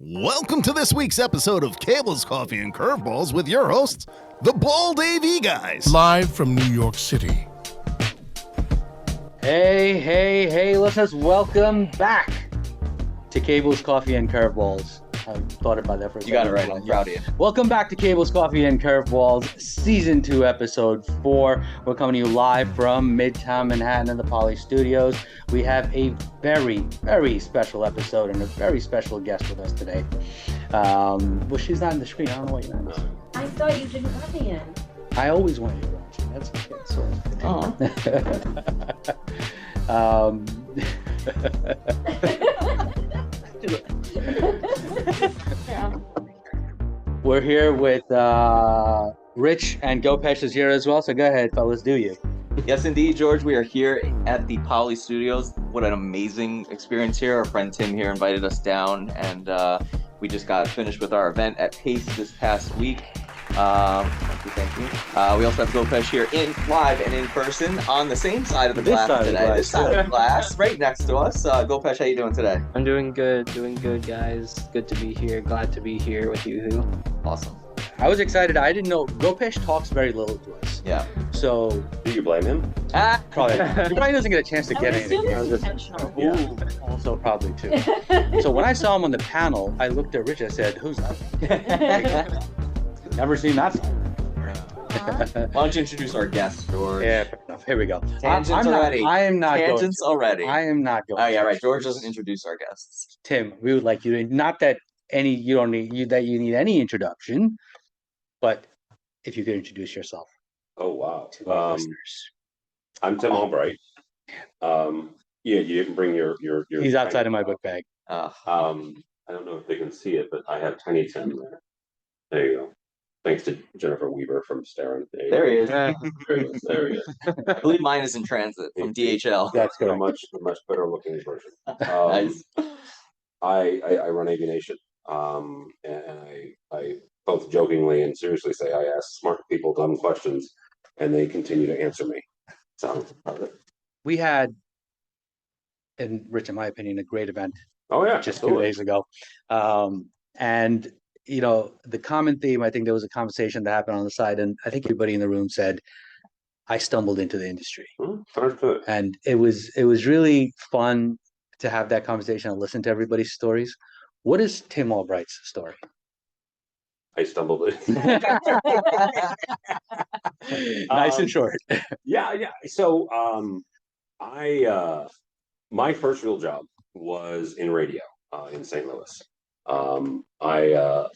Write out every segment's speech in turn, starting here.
Welcome to this week's episode of Cables, Coffee, and Curveballs with your hosts, the BaldAVGuys. Live from New York City. Hey, listeners, welcome back to Cables, Coffee, and Curveballs. I thought about that for a second. You got it right. I'm proud of you. Welcome back to Cables, Coffee, and Curveballs, Season 2, Episode 4. We're coming to you live from Midtown Manhattan in the Poly Studios. We have a very, very special episode and a very special guest with us today. Well, she's not on the screen. I don't know why you're not. I thought you didn't want me in. I always want you to watch it. That's okay. We're here with Rich, and Gopesh is here as well. So go ahead, fellas, do you? Yes, indeed, George. We are here at the Poly Studios. What an amazing experience here. Our friend Tim here invited us down, and we just got finished with our event at Pace this past week. Thank you. We also have Gopesh here live and in person on the same side of the glass today. This side of the glass, right next to us. Gopesh, how you doing today? I'm doing good, guys. Good to be here. Glad to be here with you. Awesome. I was excited. I didn't know Gopesh talks very little to us. Yeah. So do you blame him? Probably. He probably doesn't get a chance to get anything. It's intentional. Ooh, also probably too. So when I saw him on the panel, I looked at Rich. I said, "Who's that?" Never seen that side. Why don't you introduce our guest, George? Yeah, fair enough. Here we go. Tangents already. I am not Tangents going to. already. I am not going. Oh yeah, right. George doesn't introduce our guests. Tim, we would like you to. Not that you need any introduction, but if you could introduce yourself. Oh wow. To our listeners. I'm Tim Albright. Yeah, you didn't bring your. He's outside of my book bag. I don't know if they can see it, but I have Tiny Tim there. There you go. Thanks to Jennifer Weaver from Starin. There he is. There he is. I believe mine is in transit from DHL. That's a much better looking version. Nice. I run Aviation, and I both jokingly and seriously say I ask smart people dumb questions, and they continue to answer me. So We had, and Rich, in my opinion, a great event. Oh yeah, just 2 days ago, and you know, the common theme, I think there was a conversation that happened on the side, and I think everybody in the room said, I stumbled into the industry. And it was really fun to have that conversation and listen to everybody's stories. What is Tim Albright's story? I stumbled in. Nice and short. Yeah. So my first real job was in radio in St. Louis. I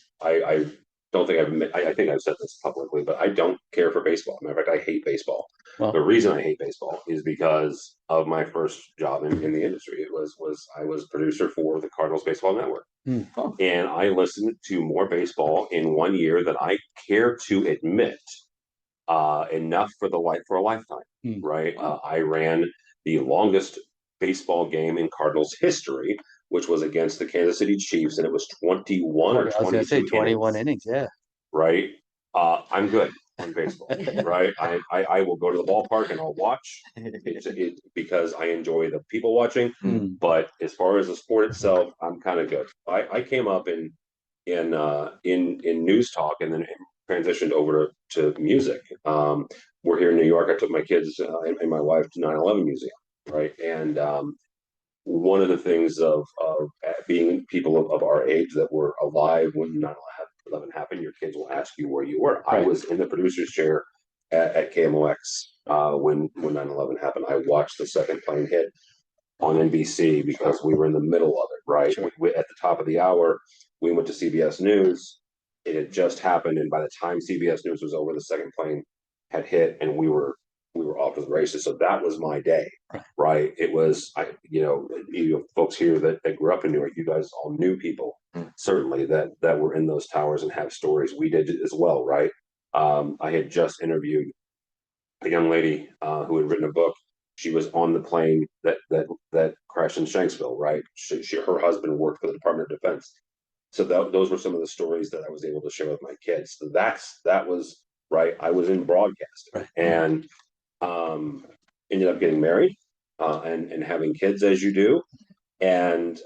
don't think I think I've said this publicly, but I don't care for baseball. Matter of fact, I hate baseball. Well, the reason I hate baseball is because of my first job in the industry. It was I was producer for the Cardinals Baseball Network. And I listened to more baseball in 1 year than I care to admit, enough for a lifetime. Right? I ran the longest baseball game in Cardinals history, which was against the Kansas City Chiefs, and it was 21 or 22 I was going to say 21 innings. Yeah. Right. I'm good on baseball. Right. I will go to the ballpark and I'll watch it because I enjoy the people watching. But as far as the sport itself, I'm kind of good. I came up in news talk and then transitioned over to music. We're here in New York. I took my kids and my wife to 9/11 Museum. Right. And one of the things of being people of our age that were alive when 9/11 happened, your kids will ask you where you were. Right. I was in the producer's chair at KMOX when 9/11 happened. I watched the second plane hit on NBC because we were in the middle of it. Right. Sure. We, at the top of the hour, we went to CBS News. It had just happened, and by the time CBS News was over, the second plane had hit, and we were off to the races. So that was my day, right? It was, you folks here that grew up in New York, you guys all knew people, certainly, that were in those towers and have stories. We did as well, right? I had just interviewed a young lady who had written a book. She was on the plane that crashed in Shanksville, right? Her husband worked for the Department of Defense. So those were some of the stories that I was able to share with my kids. So that was, right, I was in broadcasting. And ended up getting married and having kids, as you do. And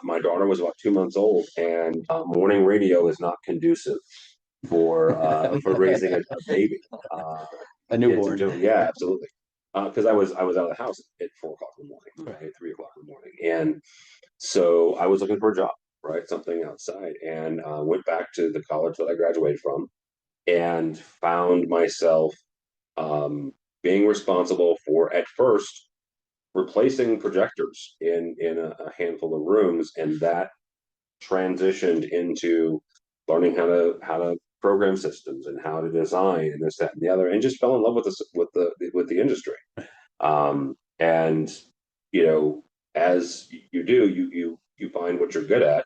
my daughter was about 2 months old, and morning radio is not conducive for raising a baby. A newborn. Yeah, absolutely. Because I was out of the house at 4 o'clock in the morning, right, 3 o'clock in the morning, and so I was looking for a job, right, something outside, and went back to the college that I graduated from, and found myself being responsible for, at first, replacing projectors in a handful of rooms, and that transitioned into learning how to program systems and how to design and this, that, and the other, and just fell in love with this with the industry. And as you do, you find what you're good at.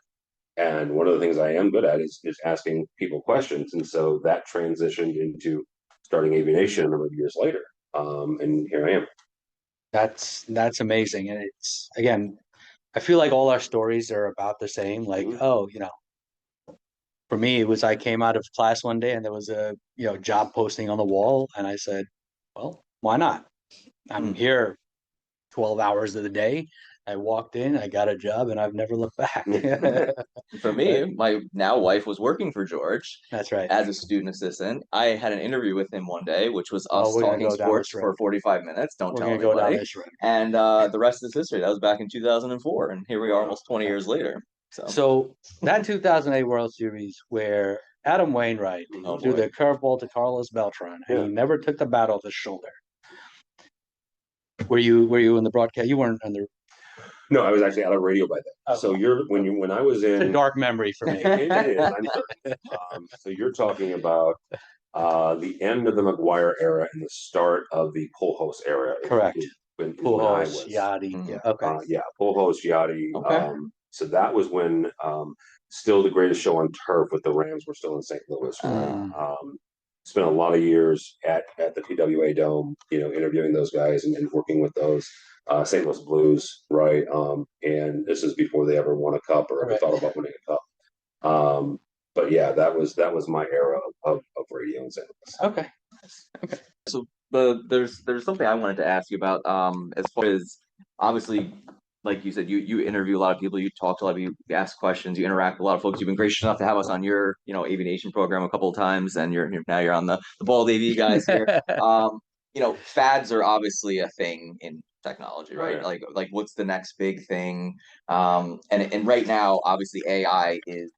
And one of the things I am good at is asking people questions. And so that transitioned into starting Aviation a number of years later. And here I am. That's amazing. And it's, again, I feel like all our stories are about the same. Like, oh, for me, it was I came out of class one day and there was a job posting on the wall, and I said, well, why not? I'm here 12 hours of the day. I walked in, I got a job, and I've never looked back. For me, my now wife was working for George. That's right. As a student assistant. I had an interview with him one day, which was us we're gonna talking go down sports this road. for 45 minutes. Don't We're tell gonna go down anybody. this road. And the rest is history. That was back in 2004, and here we are almost 20 years later. So that 2008 World Series where Adam Wainwright threw the curveball to Carlos Beltran, and he never took the bat off his shoulder. Were you in the broadcast? You weren't in the. No, I was actually out of radio by then. Oh. So when I was in, it's a dark memory for me. It is. I'm 30. So you're talking about the end of the McGuire era and the start of the Pujols era. Correct. Pujols, Yachty. Yeah. Okay. Pujols, Yachty. Okay. So that was when still the greatest show on turf with the Rams were still in St. Louis. Spent a lot of years at the TWA Dome, interviewing those guys and working with those St. Louis Blues, right? And this is before they ever won a cup or ever thought about winning a cup. But yeah, that was my era of radio in St. Louis. Okay. So there's something I wanted to ask you about as far as, obviously, like you said, you interview a lot of people, you talk to a lot of people, you ask questions, you interact with a lot of folks. You've been gracious enough to have us on your, Aviation program a couple of times, and now you're on the BaldAVGuys here. Fads are obviously a thing in technology, right? Like what's the next big thing? And right now, obviously, AI is.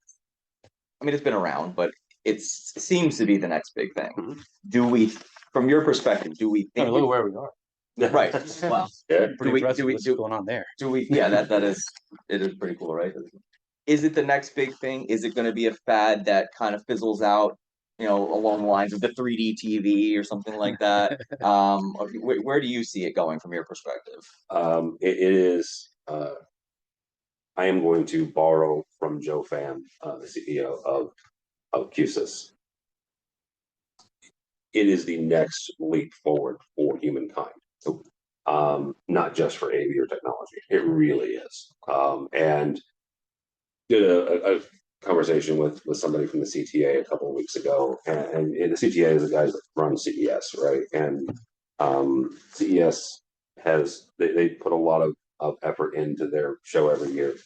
I mean, it's been around, but it seems to be the next big thing. Mm-hmm. Do we, from your perspective, think? Look at where we are. Right. Well, what's going on there? That is, it is pretty cool, right? Is it the next big thing? Is it going to be a fad that kind of fizzles out, along the lines of the 3D TV or something like that? Where do you see it going from your perspective? It is. I am going to borrow from Joe Pham, the CEO of QSIS. It is the next leap forward for humankind. Not just for AV or technology. It really is. And did a conversation with somebody from the CTA a couple of weeks ago, and the CTA is the guys that run CES, right? And CES they put a lot of effort into their show every year,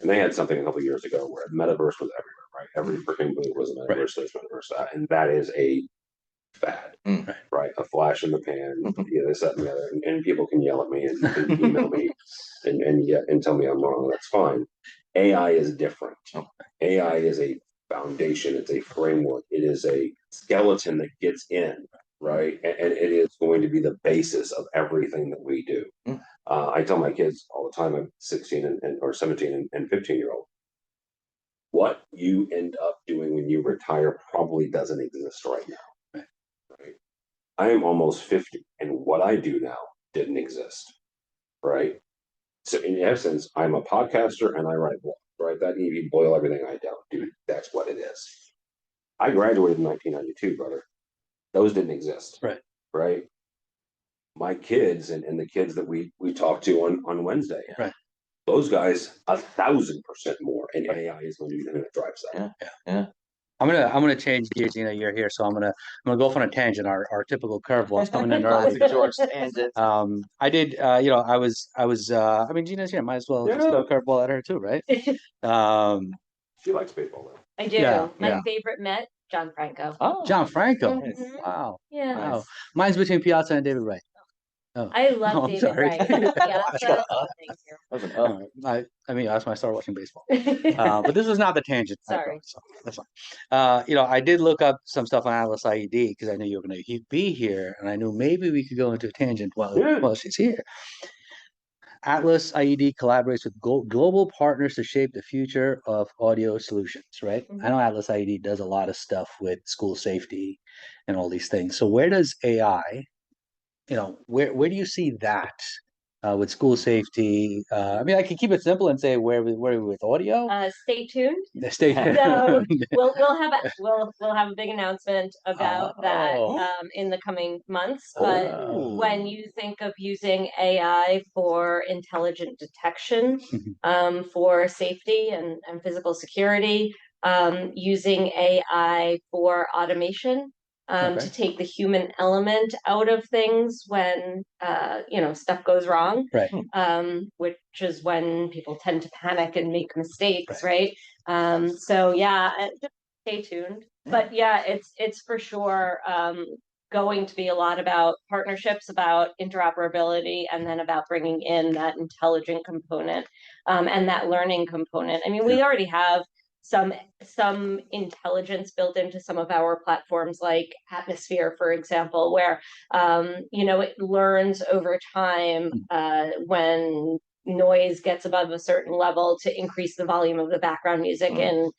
and they had something a couple of years ago where metaverse was everywhere, right? Every freaking booth was a metaverse, metaverse, and that is a fad, right? A flash in the pan, this, that, and the other, and people can yell at me and email me and tell me I'm wrong. That's fine. AI is different. AI is a foundation. It's a framework. It is a skeleton that gets in, right? And it is going to be the basis of everything that we do. I tell my kids all the time, I'm 16 or 17 and 15-year-old. What you end up doing when you retire probably doesn't exist right now. Right? I am almost 50, and what I do now didn't exist, right? So in essence, I'm a podcaster and I write blogs, right? That you boil everything I don't do. That's what it is. I graduated in 1992, brother. Those didn't exist, right? My kids and the kids that we talk to on Wednesday, those guys 1,000% more, and AI is going to be the thing that drives that. Yeah. I'm gonna change gears. Gina, you're here, so I'm gonna go off on a tangent. Our typical curveballs coming in early. Classic George tangent. I did. I was. I mean, Gina's here. Might as well just throw a curveball at her too, right? She likes baseball though. I do. Yeah, My yeah. favorite Met, John Franco. Oh, John Franco. Mhm. Wow. Yeah. Wow. Mine's between Piazza and David Wright. Oh. I love I'm David sorry. Wright. Piazza. Thank Wasn't I mean, that's when I started watching baseball. But this is not the tangent. Sorry. So that's fine. I did look up some stuff on Atlas IED because I knew you were going to be here, and I knew maybe we could go into a tangent while she's here. Atlas IED collaborates with global partners to shape the future of audio solutions, right? I know Atlas IED does a lot of stuff with school safety and all these things. So where does AI, where do you see that with school safety? I mean, I can keep it simple and say where are we with audio? Stay tuned. Stay tuned. So we'll have a big announcement about that in the coming months. But when you think of using AI for intelligent detection, for safety and physical security, using AI for automation. To take the human element out of things when stuff goes wrong, right? Which is when people tend to panic and make mistakes, right? So yeah, just stay tuned. But yeah, it's for sure going to be a lot about partnerships, about interoperability, and then about bringing in that intelligent component and that learning component. I mean, we already have some intelligence built into some of our platforms, like Atmosphere, for example, where it learns over time when noise gets above a certain level to increase the volume of the background music in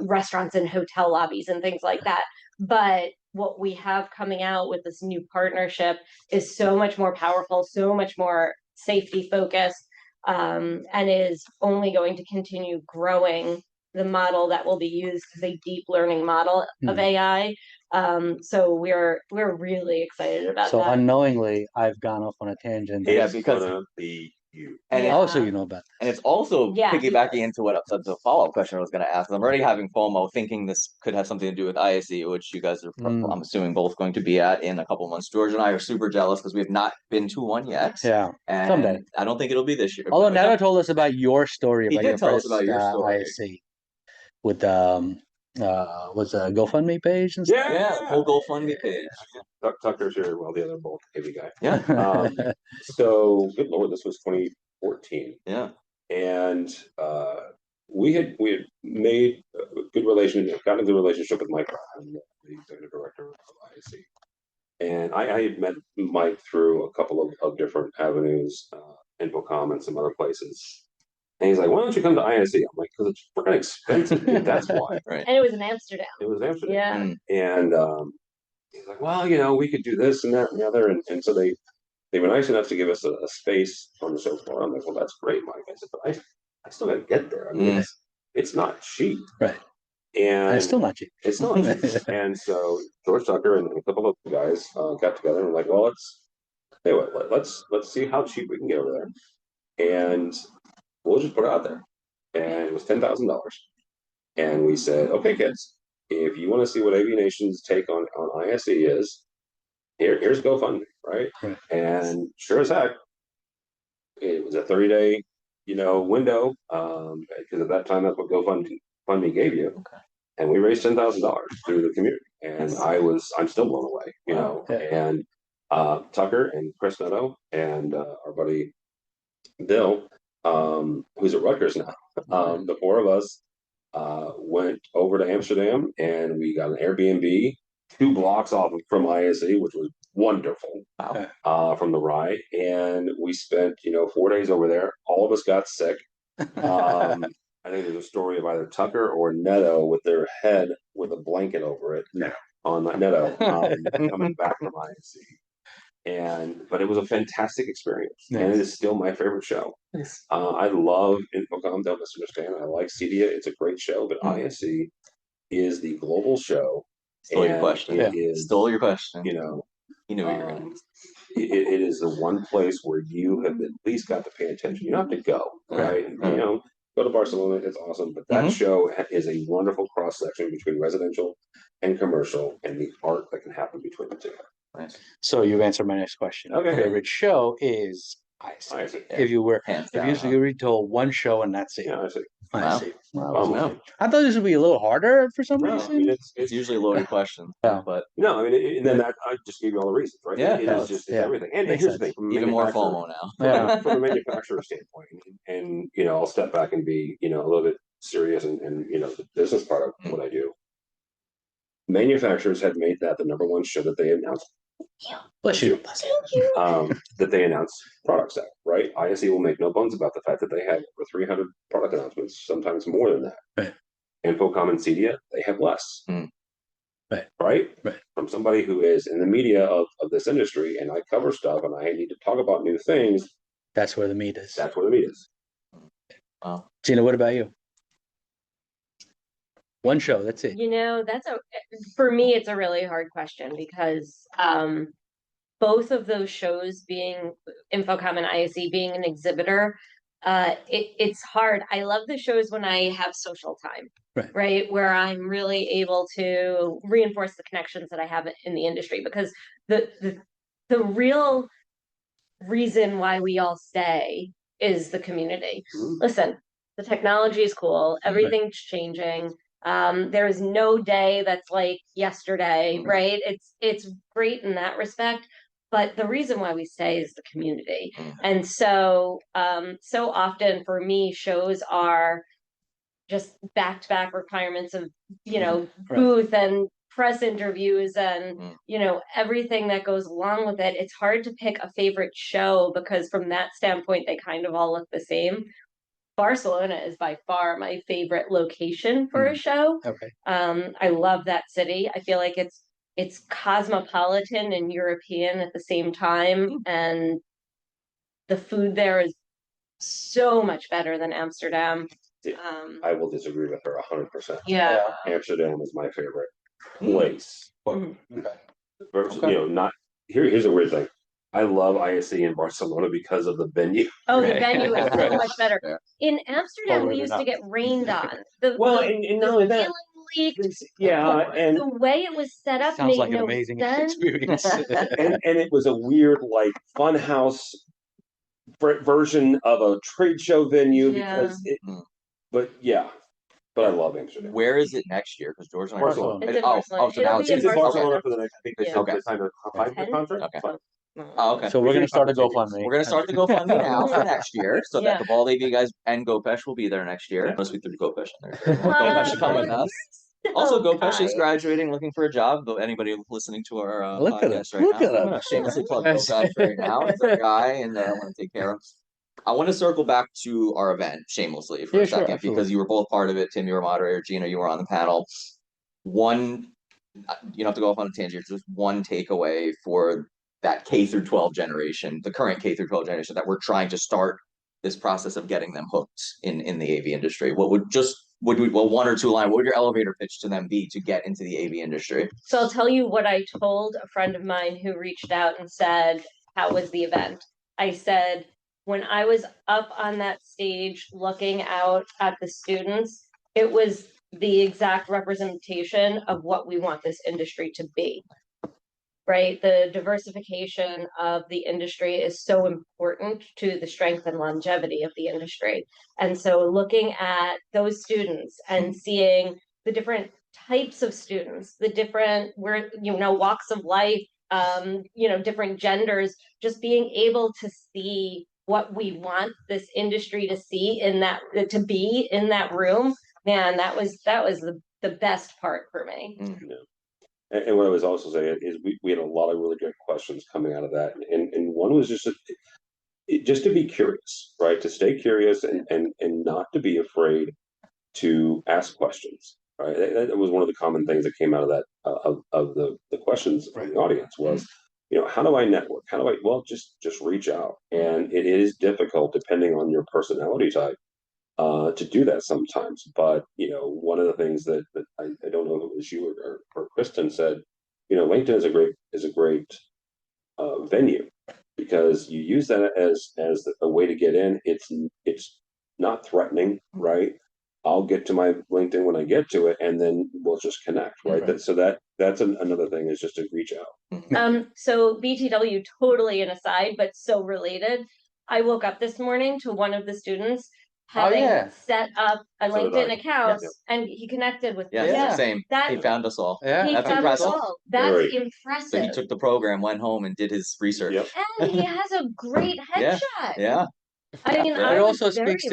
restaurants and hotel lobbies and things like that. But what we have coming out with this new partnership is so much more powerful, so much more safety focused, and is only going to continue growing. The model that will be used is a deep learning model of AI. So we're really excited about that. So unknowingly, I've gone off on a tangent. Yeah, because so you know about this. And it's also piggybacking into what the follow-up question I was going to ask. I'm already having FOMO thinking this could have something to do with ISE, which you guys are, I'm assuming, both going to be at in a couple months. George and I are super jealous because we have not been to one yet. Yeah, and someday. I don't think it'll be this year. Although Neto told us about your story. He did tell us about your story. ISE with was a GoFundMe page and stuff? Yeah, the whole GoFundMe page. Tucker's here, well, the other BaldAVG guy. Yeah. So, good Lord, this was 2014. Yeah. And we had made a good relationship, gotten a good relationship with Mike, the executive director of ISE. And I had met Mike through a couple of different avenues, InfoComm and some other places. And he's like, "Why don't you come to ISE?" I'm like, "Because it's freaking expensive, dude. That's why." Right. And it was in Amsterdam. It was Amsterdam. Yeah. And he's like, "Well, we could do this and that and the other." And so they were nice enough to give us a space on the show floor. I'm like, "Well, that's great, Mike." I said, "But I still got to get there. I mean, it's not cheap." Right. And it's still not cheap. It's not cheap. And so George Tucker and a couple of guys got together and were like, "Well, let's see how cheap we can get over there, and we'll just put it out there." And it was $10,000. And we said, "Okay, kids, if you want to see what AV Nation's take on ISE is, here's GoFundMe, right?" And sure as heck, it was a 30-day, window, because at that time that's what GoFundMe gave you. Okay. And we raised $10,000 through the community, and I'm still blown away, And Tucker and Chris Neto and our buddy Bill, who's at Rutgers now, the four of us went over to Amsterdam, and we got an Airbnb 2 blocks off from ISE, which was wonderful. Wow. From the ride, and we spent 4 days over there. All of us got sick. I think there's a story of either Tucker or Neto with their head with a blanket over it. No. On Neto coming back from ISE. But it was a fantastic experience. Yes. And it is still my favorite show. Yes. I love InfoComm, don't misunderstand. I like CEDIA. It's a great show, but ISE is the global show. Stole your question. Stole your question. You knew you were going to. It is the one place where you have at least got to pay attention. You don't have to go, right? Go to Barcelona, it's awesome. But that show is a wonderful cross section between residential and commercial, and the art that can happen between the two. Nice. So you answered my next question. Okay. Favorite show is ISE. If you were, if you were told one show and that's it. Yeah, I see. ISE. Wow. I thought this would be a little harder for some reason. I mean, It's usually a loaded question. Yeah. But no, I mean, and then that I just gave you all the reasons, right? Yeah, it is just everything. And Makes here's sense. the thing, from a even more manufacturer- FOMO now. from a manufacturer standpoint, and you know, I'll step back and be, you know, a little bit serious and you know, the business part of what I do. Manufacturers have made that the number one show that they announced. Bless you. That they announce products at, right? ISE will make no bones about the fact that they have over 300 product announcements, sometimes more than that. Right. Infocom and Cedia, they have less. Right. Right? Right. From somebody who is in the media of this industry, and I cover stuff and I need to talk about new things. That's where the meat is. That's where the meat is. Wow. Gina, what about you? One show, that's it. You know, for me, it's a really hard question because both of those shows, being Infocom and ISE, being an exhibitor, it's hard. I love the shows when I have social time, right? Where I'm really able to reinforce the connections that I have in the industry, because the real reason why we all stay is the community. Listen, the technology is cool. Everything's changing. There is no day that's like yesterday, right? It's great in that respect. But the reason why we stay is the community. And so, so often for me, shows are just back-to-back requirements of, you know, booth and press interviews and, you know, everything that goes along with it. It's hard to pick a favorite show because from that standpoint, they kind of all look the same. Barcelona is by far my favorite location for a show. I love that city. I feel like it's cosmopolitan and European at the same time, and the food there is so much better than Amsterdam. I will disagree with her 100%. Yeah. Amsterdam is my favorite place. Versus, you know, not here's a weird thing. I love ISE in Barcelona because of the venue. Oh, the venue is so much better. In Amsterdam, we used to get rained on. And not only that, leaked. and the way it was set up Sounds made like an no amazing sense. experience. and it was a weird, like, fun house version of a trade show venue because it. But I love Amsterdam. Where is it next year? Because George and I are Barcelona. It's in Barcelona. so now It'll it's be in It's in Barcelona. Barcelona for the next. I think they said Okay. they signed a 5-year contract. Okay. Oh, okay. So we're gonna start a GoFundMe. We're gonna start the GoFundMe now for next year, so that the BaldAVGuys and GoPesh will be there next year. Unless we threw GoPesh in there. GoPesh should come with us. Also, GoPesh is graduating, looking for a job. Though anybody listening to our Look at podcast it. right Look now, at I'm gonna shamelessly plug GoPesh right now. It's a guy, and I want to take care of. I want to circle back to our event shamelessly for a second because you were both part of it. Tim, you were moderator. Gina, you were on the panel. One, you don't have to go off on a tangent. Just one takeaway for that K through 12 generation, the current K through 12 generation that we're trying to start this process of getting them hooked in the AV industry. What would one or two line, what would your elevator pitch to them be to get into the AV industry? So I'll tell you what I told a friend of mine who reached out and said, how was the event? I said, when I was up on that stage looking out at the students, it was the exact representation of what we want this industry to be. Right? The diversification of the industry is so important to the strength and longevity of the industry. And so looking at those students and seeing the different types of students, the different, walks of life, different genders, just being able to see what we want this industry to see to be in that room, man, that was the best part for me. And what I was also saying is we had a lot of really good questions coming out of that, and one was just to be curious, right? To stay curious and not to be afraid to ask questions, right? That was one of the common things that came out of that of the questions from the audience was, how do I network? Well, just reach out, and it is difficult depending on your personality type to do that sometimes. But one of the things that I don't know if it was you or Kristen said, LinkedIn is a great venue because you use that as a way to get in. It's not threatening, right? I'll get to my LinkedIn when I get to it, and then we'll just connect, right? That's another thing is just to reach out. So BTW, totally an aside, but so related. I woke up this morning to one of the students having set up a LinkedIn account, and he connected with me. Same. He found us all. He That's found impressive. us all. That's impressive. So he took the program, went home, and did his research. And he has a great headshot. Yeah. I mean, it also speaks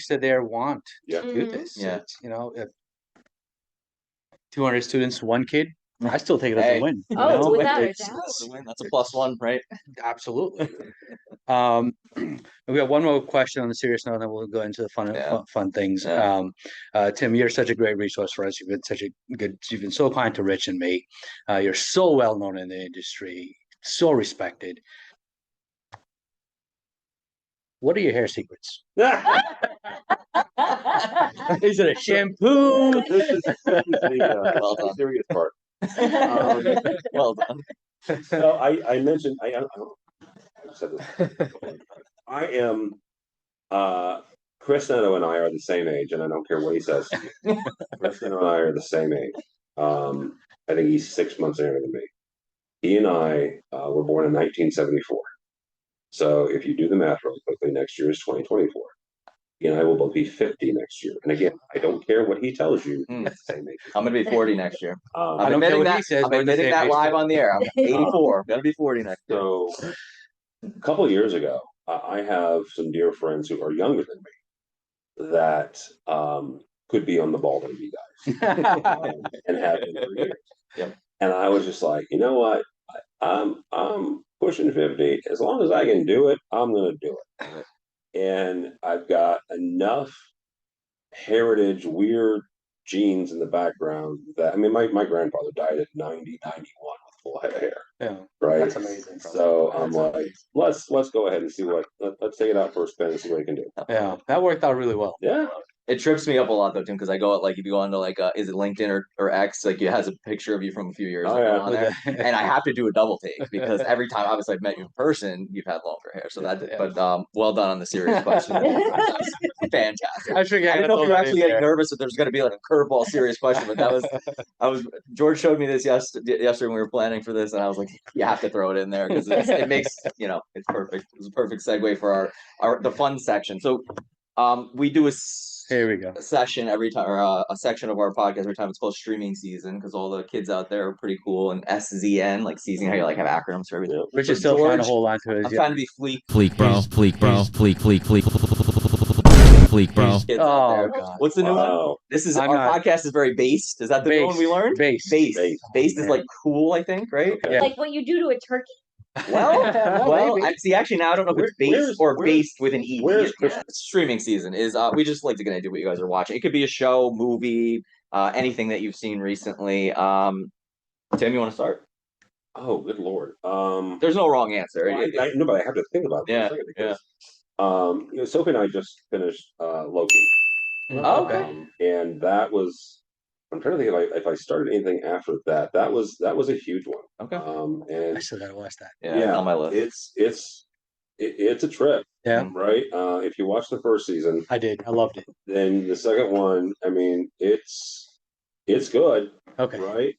to their want to do this. It's, you know, if 200 students, one kid, I still take it as a win. Oh, without a doubt. That's a +1, right? Absolutely. We got one more question on the serious note, and then we'll go into the fun things. Tim, you're such a great resource for us. You've been so kind to Rich and me. You're so well known in the industry, so respected. What are your hair secrets? Is it a shampoo? This is the serious part. Well done. So I mentioned I said this. I am Chris Neto and I are the same age, and I don't care what he says. Chris Neto and I are the same age. I think he's 6 months younger than me. He and I were born in 1974. So if you do the math really quickly, next year is 2024. He and I will both be 50 next year. And again, I don't care what he tells you. He's the same age. I'm going to be 40 next year. I don't care what he says. I'm admitting that live on the air. I'm 84. I'm going to be 40 next year. So a couple of years ago, I have some dear friends who are younger than me that could be on the BaldAVGuys and have been for years. Yep. And I was just like, you know what? I'm pushing 50. As long as I can do it, I'm going to do it. And I've got enough heritage, weird genes in the background that, I mean, my grandfather died at 90, 91 with full head of hair. Yeah. Right. That's amazing. So I'm like, let's go ahead and see let's take it out for a spin and see what we can do. Yeah. That worked out really well. Yeah. It trips me up a lot though, Tim, because I go like if you go onto like is it LinkedIn or X, like it has a picture of you from a few years ago on there, and I have to do a double take because every time obviously I've met you in person, you've had longer hair. So but well done on the serious question. That was fantastic. I didn't know if you were actually getting nervous that there's going to be like a curveball serious question, but George showed me this yesterday when we were planning for this, and I was like, you have to throw it in there because it makes it's perfect. It was a perfect segue for the fun section. So we do here we go. A session every time, or a section of our podcast every time. It's called streaming season because all the kids out there are pretty cool. And SZN, like season, how you like have acronyms for everything. Rich is still trying to hold on to it. I'm trying to be fleek, bro. Fleek, bro. Oh God! What's the new one? This is our podcast is very based. Is that the new one we learned? Based is like cool, I think, right? Yeah. Like what you do to a turkey. Well, actually now I don't know if it's based or based with an E. Streaming season is we just like to get into what you guys are watching. It could be a show, movie, anything that you've seen recently. Tim, you want to start? Oh, good Lord. There's no wrong answer. No, but I have to think about it for a second because Sophie and I just finished Loki. Okay. And that was, I'm trying to think if I started anything after that. That was a huge one. Okay. And I still gotta watch that. Yeah, it's on my list. It's a trip. Yeah. Right. If you watch the first season, I did. I loved it. Then the second one, I mean, it's good. Okay. Right.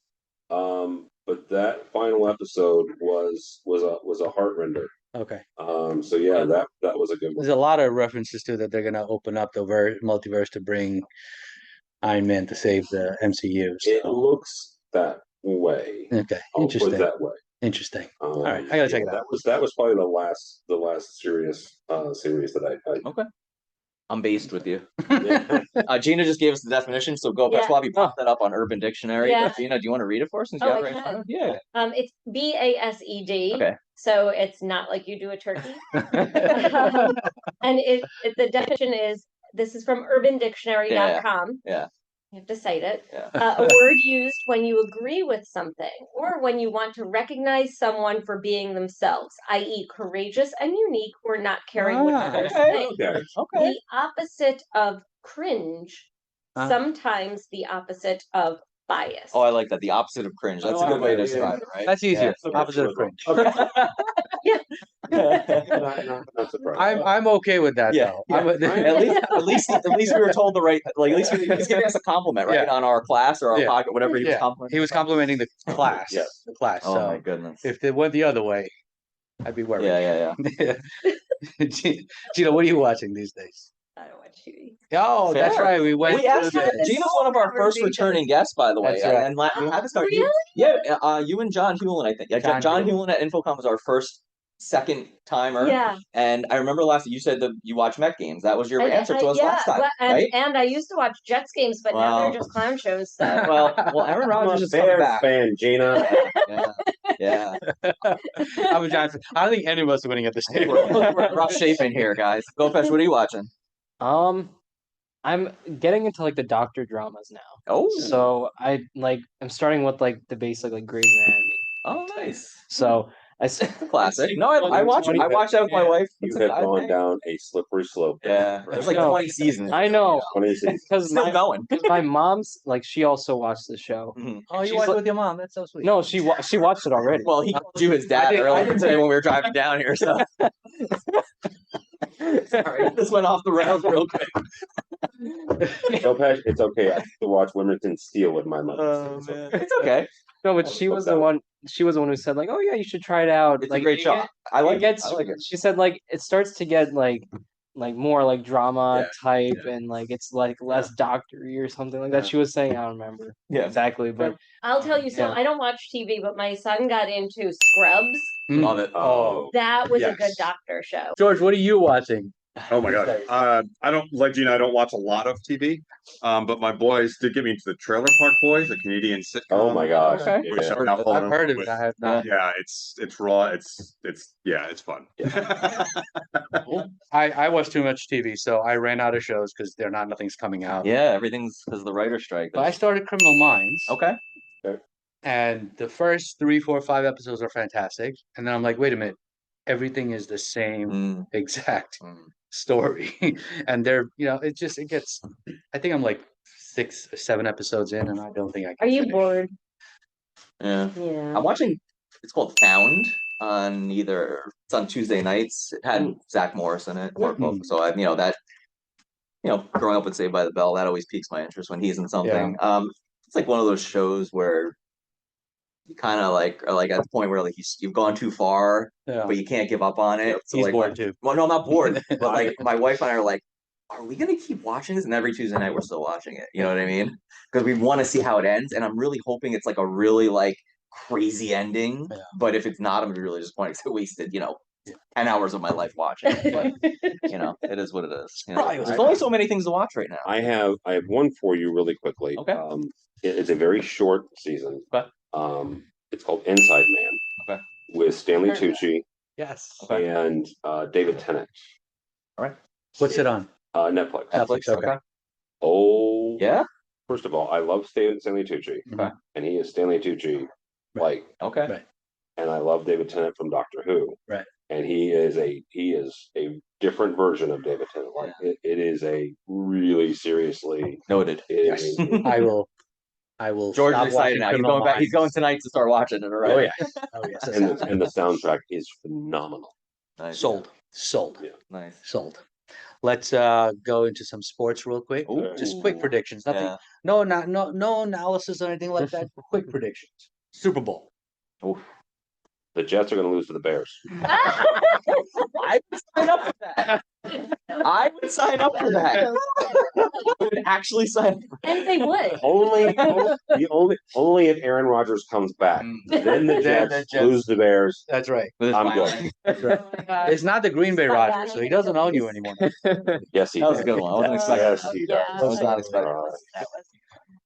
But that final episode was a heart render. Okay. So yeah, that was a good one. There's a lot of references to that they're gonna open up the multiverse to bring Iron Man to save the MCU. So. It looks that way. Okay, interesting. I'll put it that way. Interesting. All right, I gotta check it out. That was probably the last serious series that I. Okay. I'm based with you. Gina just gave us the definition, so that's why we popped that up on Urban Dictionary. Yeah. Gina, do you want to read it for us? Since you have it right in front of you? Yeah. It's BASED. Okay. So it's not like you do a turkey. And the definition is, this is from urbandictionary.com. Yeah. You have to cite it. Yeah. A word used when you agree with something or when you want to recognize someone for being themselves, i.e. courageous and unique or not caring what others think. Okay. The opposite of cringe, sometimes the opposite of bias. Oh, I like that. The opposite of cringe. That's a good way to describe it, right? That's easier. Opposite of cringe. Yeah. Not surprised. I'm okay with that Yeah, though. yeah. At least we were told the right, like, at least he's giving us a compliment, right? Yeah. On our class or our Yeah. pocket, whatever he was complimenting. He was complimenting the class. Yes. The class. Oh so my goodness. if it went the other way, I'd be worried. Yeah. Gina, what are you watching these days? I don't watch TV. Oh, that's Fair. right. We went. We asked through her. the- Gina's one of our first Conversation. returning guests, by the way. That's right. And we had to start. Really? You and John Hewlin, I think. Yeah, John John Hewlin. Hewlin at Infocom was our second timer. Yeah. And I remember last you said that you watch Met games. That was your answer to us yeah, last time, right? and I used to watch Jets games, but now Wow. they're just clown shows. So Well, Aaron I'm Rodgers a is coming Bears back. fan, Gina. Yeah. I'm a Giants fan. I don't think any of us are winning at this table. We're in rough shape in here, guys. Go Fesh, what are you watching? I'm getting into like the doctor dramas now. Oh. So I'm starting with like the basic like Grey's Anatomy. Oh, nice. So Classic. No, I watched it. I watched that with my wife. You have gone down a slippery slope. Yeah, there's like No. 20 seasons. I know 20 seasons. because Still going. my mom's like she also watched the show. Oh, you She's watched like- with your mom? That's so sweet. No, she watched it already. Well, he called you his dad earlier today when we were driving down here. So sorry, this went off the rails real quick. No, Pesh, it's okay. I used to watch Wilmington Steel with my mother. Oh man, it's okay. No, but she was the one. She was the one who said like, "Oh yeah, you should try it out." It's like a great it show. get- I like it gets. I like it. She said like it starts to get like more like drama Yeah, type and like it's like less doctory or something like that. She was saying I don't remember Yeah. exactly, but I'll tell you. So Yeah. I don't watch TV, but my son got into Scrubs. Love it. Oh, That was a Yes. good doctor show. George, what are you watching? Oh my God. I don't like Gina. I don't watch a lot of TV. But my boys did get me into the Trailer Park Boys, a Canadian sitcom. Oh my gosh. Okay. Which Yeah. I'm now I've following heard of with- it. I have not. Yeah, it's raw. It's fun. I watch too much TV, so I ran out of shows because nothing's coming out. Yeah, everything's because of the writer strike. But I started Criminal Minds. Okay. And the first 3, 4, 5 episodes are fantastic. And then I'm like, wait a minute, everything is the same Mm, exact mm. story. And they're, it gets, I think I'm like 6 or 7 episodes in, and I don't think I can. Are you finish. bored? Yeah. Yeah. I'm watching. It's called Found on it's on Tuesday nights. It had Zach Morris in it. So growing up with Saved by the Bell, that always piques my interest when he's in something. It's like one of those shows where you kind of are like at the point where like you've gone too far, Yeah. but you can't give up on it. So He's like, bored too. well, no, I'm not bored, but like my wife and I are like, are we gonna keep watching this? And every Tuesday night we're still watching it. You know what I mean? Because we want to see how it ends, and I'm really hoping it's like a really like crazy ending. Yeah. But if it's not, I'm really disappointed because I wasted 10 hours of my life watching it. But it is what it is. There's only so many things to watch right now. I have one for you really quickly. Okay. It's a very short season. Okay. It's called Inside Man. Okay. With Stanley Tucci Yes. Okay. and David Tennant. All right. What's it on? Netflix. Netflix. Okay. Oh. Yeah. First of all, I love Stanley Tucci. Okay. And he is Stanley Tucci, like, Okay. Right. and I love David Tennant from Doctor Who. Right. And he is a different version of David Tennant. Like it is a really seriously. Noted. Yes. I will. George stop is excited watching now. He's Criminal going back. He's going Minds. tonight to start watching it. All right. Oh yes. Oh yes. and the soundtrack is phenomenal. Nice. Sold. Yeah. Nice. Sold. Let's go into some sports real quick. Ooh. Just quick predictions. Nothing. Yeah. No analysis or anything like that. Quick predictions. Super Bowl. Oof. The Jets are going to lose to the Bears. I would sign up for that. I would sign up for that. I would actually sign up for that. And they would. Only if Aaron Rodgers comes back. Then the Jets lose the Bears. That's right. With his I'm violin. That's right. Oh my God. It's not the Green Bay Stop Rodgers, that. so he doesn't own you anymore. Yes, he That was a does. good one. I wasn't expecting Yes, that. he does. Yeah, I was not expecting that was-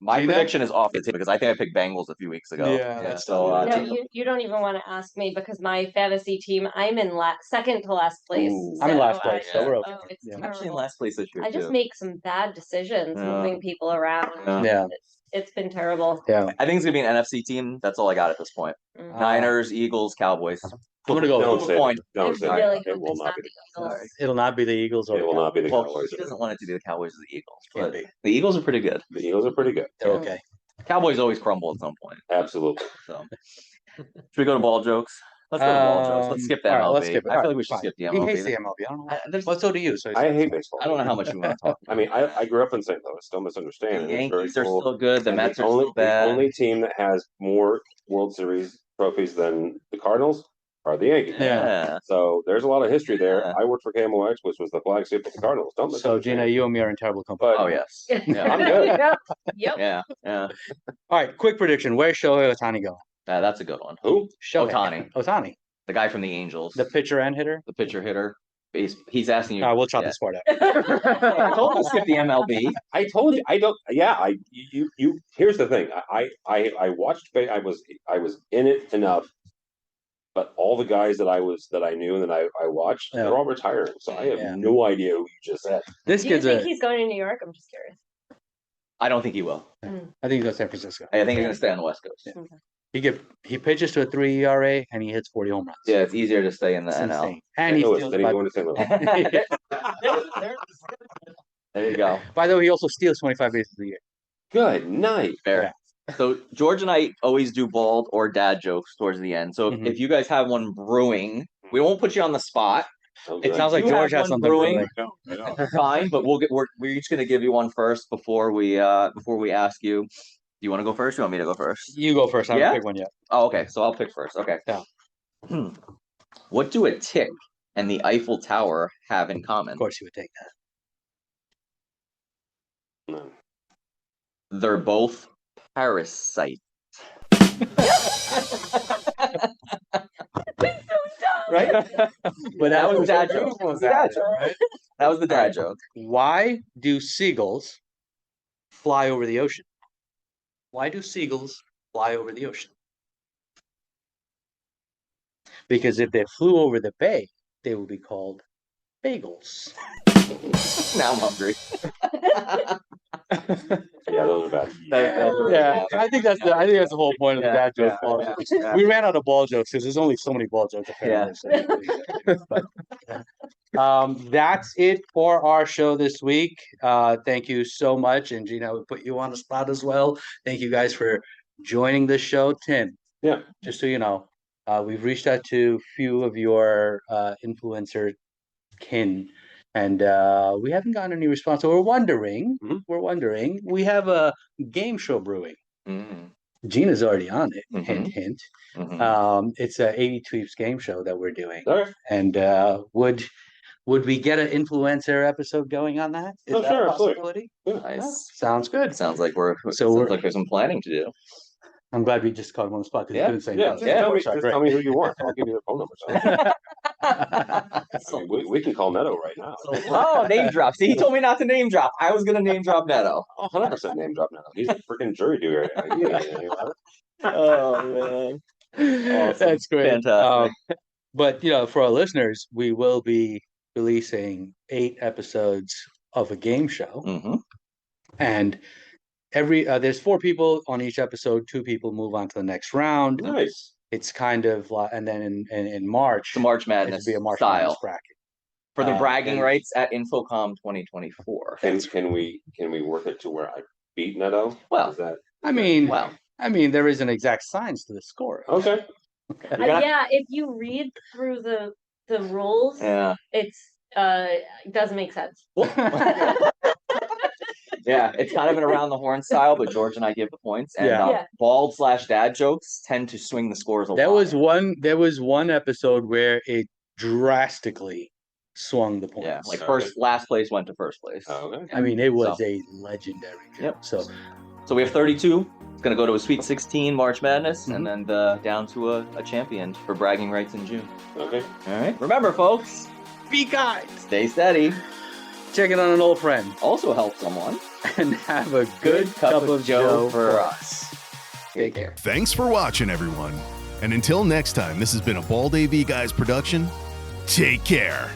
My Gina? prediction is off the tip because I think I picked Bengals a few weeks ago. Yeah, that's so No, Gina- you don't even want to ask me because my fantasy team, I'm in second to last place. Ooh. I'm in last so place, so we're okay. it's Yeah. I'm actually in terrible. last place this year I just too. make some bad decisions, Yeah. moving people around. Yeah. It's been terrible. Yeah. I think it's gonna be an NFC team. That's all I got at this point. Mm. Niners, Eagles, Cowboys. I'm gonna go. Don't Flip say a coin. that. Don't say really that. It will not be. Eagles. It'll not be the Eagles or It will not be the Well, Cowboys. he doesn't want it to be the Cowboys or the Eagles, Can't but be. the Eagles are pretty good. The Eagles are pretty good. They're okay. Cowboys always crumble at some point. Absolutely. So, should we go to ball jokes? Let's go to ball jokes. Let's skip the MLB. All right, let's skip it. I All feel like right, we should fine. skip the He MLB. hates the MLB. I don't know. There's- Well, so do you. So I hate baseball. I don't know how much you want to talk. I mean, I grew up in St. Louis. Don't misunderstand. The It is very Yankees are cool. still good. The And Mets are only, still bad. The only team that has more World Series trophies than the Cardinals are the Yankees. Yeah. So there's a lot of history there. Yeah. I worked for KMOX, which was the flagship of the Cardinals. Don't So, misunderstand. Gina, you and me are in terrible company. But Oh yes. Yeah. I'm good. Yep. Yeah. Yeah. All right, quick prediction. Where's Shohei Ohtani going? That's a good one. Who? Shohei Ohtani, The guy from the Angels. the pitcher and hitter. The pitcher hitter. He's asking you. No, we'll chop yeah. this part out. I told you to skip the MLB. I told you I don't. Yeah, you. Here's the thing. I watched. I was in it enough, but all the guys that I knew and that I watched, Yeah. they're all retiring. So I have Yeah. no idea who you just said. This Do you kid's think a. he's going to New York? I'm just curious. I don't think he will. I think he's going to San Francisco. I think he's gonna stay on the West Coast. Yeah. He pitches to a 3 ERA and he hits 40 home runs. Yeah, it's easier to stay in the It's NL. insane. And he Louis, steals. then he's going to St. Louis. There you go. By the way, he also steals 25 bases a year. Good night. Fair. So George and I always do bald or dad jokes towards the end. So Mhm. if you guys have one brewing, we won't put you on the spot. Okay. It sounds like You George have has one something brewing? brewing. Fine, but we're each gonna give you one first before we ask you. Do you want to go first? Or you want me to go first? You go first. I Yeah? haven't picked one yet. Oh, okay. So I'll pick first. Okay. Yeah. What do a tick and the Eiffel Tower have in common? Of course, you would take that. No. They're both parasites. Right? But That was the dad That joke. was The dad joke. That was the dad joke. Why do seagulls fly over the ocean? Why do seagulls fly over the ocean? Because if they flew over the bay, they would be called bagels. Now I'm hungry. Yeah, those are bad. Yeah, I think that's the whole point of the dad joke. yeah, ball yeah, jokes. yeah. We ran out of ball jokes because there's only so many ball jokes apparently. That's it for our show this week. Thank you so much, and Gina, we put you on the spot as well. Thank you guys for joining the show, Tim. Yeah. Just so you know, we've reached out to a few of your influencer kin. And we haven't gotten any response. So we're wondering. We have a game show brewing. Mhm. Gina's already on it. Mhm. Hint, hint. Mhm. It's a 80 Tweeps game show that we're doing. All right. And would we get an influencer episode going on that? Is Oh, that sure, a absolutely. possibility? Nice. Sounds good. Sounds like we're- like there's some planning to do. I'm glad we just caught him on the spot because Yeah, he couldn't say Yeah, no. just, Yeah, tell, me, Sorry, just great. tell me who you want. I'll give you their phone number. I mean, we can call Neto right now. Oh, name drop. See, he told me not to name drop. I was gonna name drop Neto. 100% name drop Neto. He's a freaking jury duty. Oh man. Awesome. That's great. Fantastic. But for our listeners, we will be releasing 8 episodes of a game show, Mm-hmm. and there's 4 people on each episode. 2 people move on to the next round. Nice. It's kind of and then in March, The March it's Madness be a March style Madness bracket. for the bragging and- rights at Infocom 2024. Can we work it to where I beat Neto? Well, Is that I mean, Wow. there is an exact science to the score. okay? Yeah, if you read through the rules, Yeah. it's it doesn't make sense. Yeah, it's kind of an around the horn style, but George and I give the points. And Yeah. Yeah. bald/dad jokes tend to swing the scores a lot. There was one episode where it drastically swung the points. Yeah, like Okay. last place went to first place. Okay. I mean, it was So- a legendary joke. Yep. So So we have 32. It's gonna go to a Sweet 16 March Madness, and then down to a champion for bragging rights in June. Okay. All right. Remember, folks, be kind. stay steady. Check it on an old friend Also help someone. and have a good cup of Joe for us. Take care. Thanks for watching, everyone. And until next time, this has been a BaldAVGuys production. Take care.